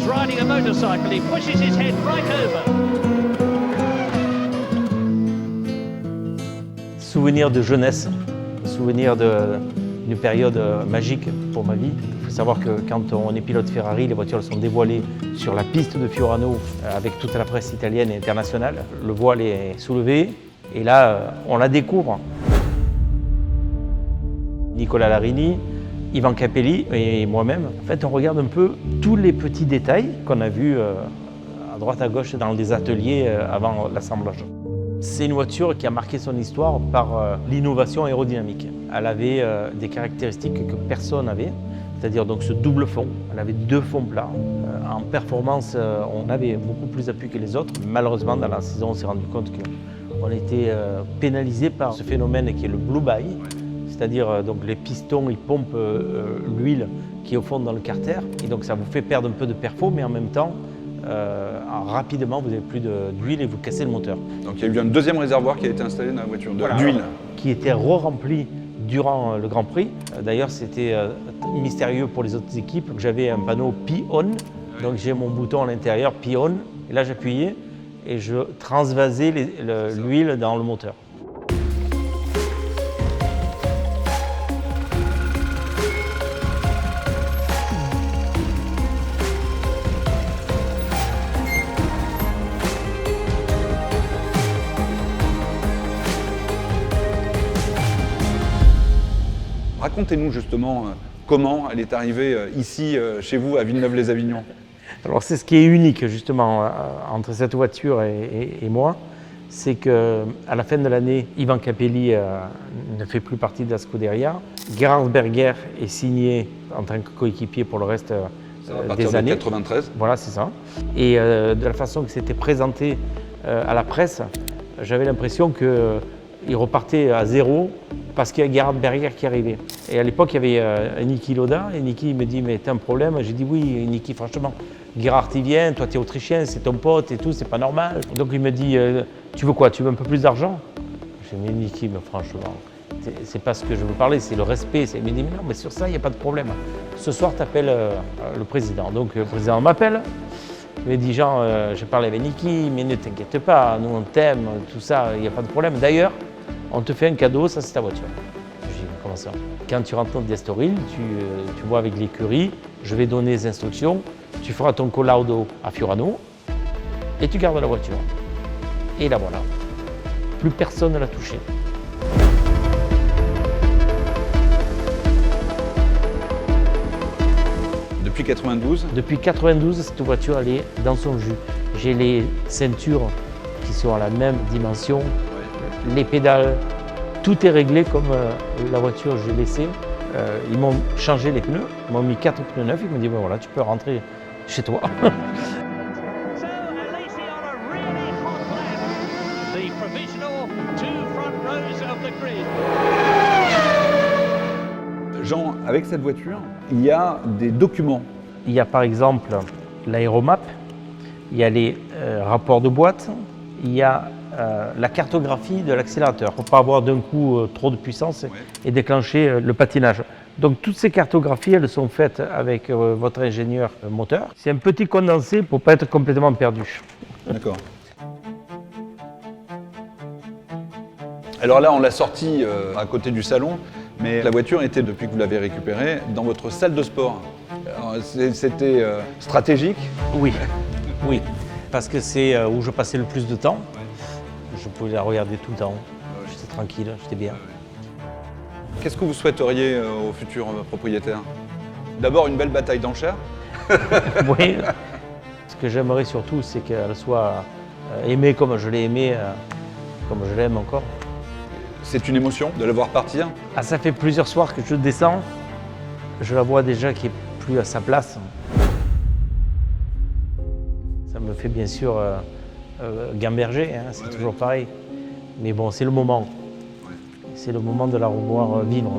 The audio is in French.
is riding a motorcycle. He pushes his head right over. Souvenir de jeunesse, souvenir d'une période magique pour ma vie. Il faut savoir que quand on est pilote Ferrari, les voitures sont dévoilées sur la piste de Fiorano avec toute la presse italienne et internationale. Le voile est soulevé et là, on la découvre. Nicolas Larini, Ivan Capelli et moi-même, en fait, on regarde un peu tous les petits détails qu'on a vus à droite à gauche dans les ateliers avant l'assemblage. C'est une voiture qui a marqué son histoire par l'innovation aérodynamique. Elle avait des caractéristiques que personne n'avait, c'est-à-dire donc ce double fond. Elle avait deux fonds plats. En performance, on avait beaucoup plus d'appui que les autres. Malheureusement, dans la saison, on s'est rendu compte qu'on était pénalisé par ce phénomène qui est le blue by, c'est-à-dire donc les pistons, ils pompent l'huile qui est au fond dans le carter, et donc ça vous fait perdre un peu de perfo, mais en même temps, rapidement, vous n'avez plus d'huile et vous cassez le moteur. Donc il y a eu un deuxième réservoir qui a été installé dans la voiture d'huile. Qui était re-rempli durant le Grand Prix. D'ailleurs, c'était mystérieux pour les autres équipes. J'avais un panneau P-On, donc j'ai mon bouton à l'intérieur, P-On, et là j'appuyais et je transvasais l'huile dans le moteur. Racontez-nous justement comment elle est arrivée ici, chez vous, à Villeneuve-les-Avignon. Alors c'est ce qui est unique justement entre cette voiture et moi, c'est qu'à la fin de l'année, Ivan Capelli ne fait plus partie de la Scuderia. Gerhard Berger est signé en tant que coéquipier pour le reste des années. De 93. Voilà, c'est ça. Et de la façon que c'était présenté à la presse, j'avais l'impression qu'il repartait à zéro parce qu'il y a Gerhard Berger qui arrivait. Et à l'époque, il y avait Niki Lauda, et Niki me dit « mais t'as un problème ?» J'ai dit « oui, Niki, franchement, Gerhard il vient, toi t'es autrichien, c'est ton pote et tout, c'est pas normal. » Donc il me dit « tu veux quoi, tu veux un peu plus d'argent ?» J'ai dit « mais Niki, mais franchement, c'est pas ce que je veux parler, c'est le respect. » Il me dit « mais non, mais sur ça, il n'y a pas de problème. Ce soir, t'appelles le président. » Donc le président m'appelle. Il me dit « Jean, j'ai parlé avec Niki, mais ne t'inquiète pas, nous on t'aime, tout ça, il n'y a pas de problème. D'ailleurs, on te fait un cadeau, ça c'est ta voiture. » Je dis « comment ça ?» Quand tu rentres dans Estoril, tu vois avec l'écurie, je vais donner les instructions, tu feras ton collaudo à Fiorano et tu gardes la voiture. Et là voilà, plus personne ne l'a touchée. Depuis 92. Depuis 92, cette voiture elle est dans son jus. J'ai les ceintures qui sont à la même dimension, les pédales, tout est réglé comme la voiture que j'ai laissée. Ils m'ont changé les pneus, ils m'ont mis 4 pneus neufs, ils m'ont dit ben voilà, tu peux rentrer chez toi. Jean, avec cette voiture, il y a des documents. Il y a par exemple l'aéromap, il y a les rapports de boîte, il y a la cartographie de l'accélérateur pour ne pas avoir d'un coup trop de puissance et déclencher le patinage. Donc toutes ces cartographies, elles sont faites avec votre ingénieur moteur. C'est un petit condensé pour ne pas être complètement perdu. D'accord. Alors là, on l'a sorti à côté du salon, mais la voiture était, depuis que vous l'avez récupérée, dans votre salle de sport. C'était stratégique? Oui, oui, parce que c'est où je passais le plus de temps. Je pouvais la regarder tout le temps. J'étais tranquille, j'étais bien. Qu'est-ce que vous souhaiteriez au futur propriétaire? D'abord, une belle bataille d'enchères. Oui. Ce que j'aimerais surtout, c'est qu'elle soit aimée comme je l'ai aimée, comme je l'aime encore. C'est une émotion de la voir partir? Ah, ça fait plusieurs soirs que je descends. Je la vois déjà qui n'est plus à sa place. Ça me fait bien sûr gamberger, hein, c'est toujours pareil. Mais bon, c'est le moment. C'est le moment de la revoir vivre.